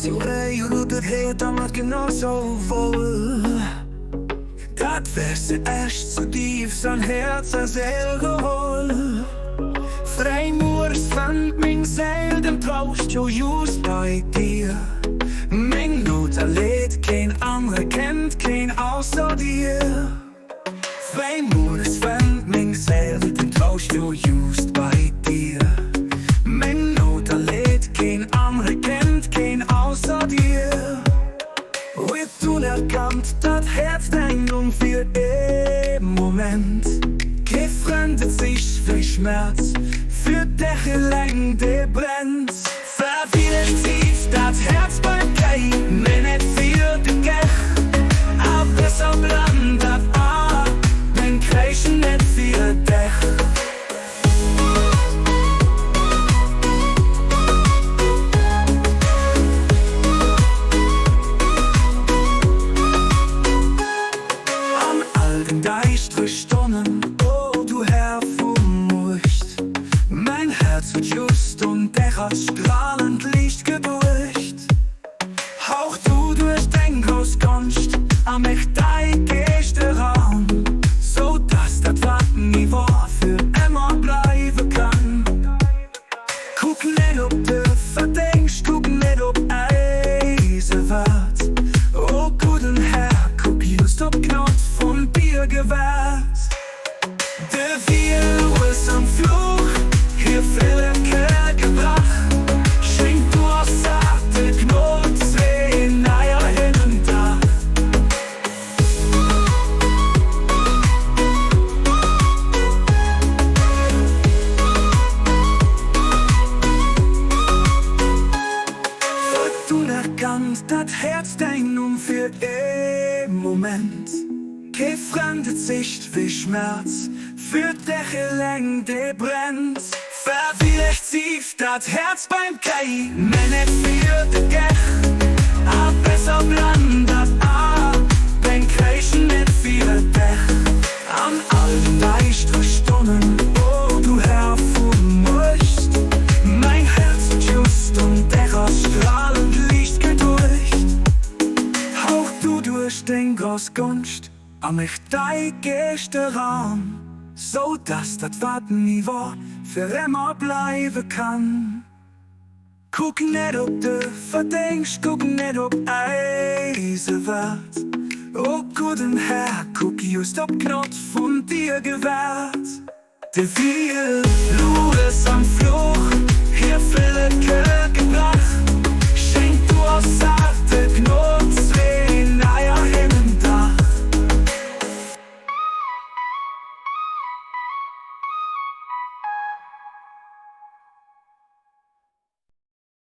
sin rei og du det heter mig genauso wohl. Dat wärst echt so tief, sein Herz als Alkohol. Freimurs fand min Seil, den traust jo just bei dir. Min Not erlebt, kein anderer kennt, kein außer dir. Freimurs fand min Seil, den traust jo just bei dir. Min Not erlebt, kein anderer kennt, kein außer dir. Und du erkannt, dat Herz dein für den Moment. Gefremdet sich für Schmerz, für Dächelang, der brennt. Verwirrt tief dat Herz beim Kei, men et für den Gech. Aber besser bland dat men kreischen net für Dech. Just und Dächer strahlend Licht gedurcht. Hauch du durch den Großkunst am echt dein Geste Raum, so dass das Warten nie war für immer bleiben kann. Guck nicht ob du verdenkst, guck nicht ob Eise wird. Oh guten Herr, guck just ob Knopf von Bier gewährt. Der Wiel ist am Fluch, hier viele Kerl gebracht. Schenk du aus sachte Knot, zwei Eier hinten da. Wird du erkannt, dat Herz dein für den Moment. Gefremdet Sicht wie Schmerz, für Dächelang, der brennt. Verwirrt tief dat Herz beim Kei, men et für de Gech. A besser bland dat ben kreischen net für Dech. An allen leichtere Stunden, oh du Herr von Murcht. Mein Herz just und Dächer strahlend Licht gedurcht. Hauch du durch den Großkunst am ich dein Geste Raum, so dass das Warten nie war, für immer bleiben kann. Guck nicht ob du verdenkst, guck nicht ob Eise wird. Oh guten Herr, guck just ob Knopf von dir gewährt. Der Wiel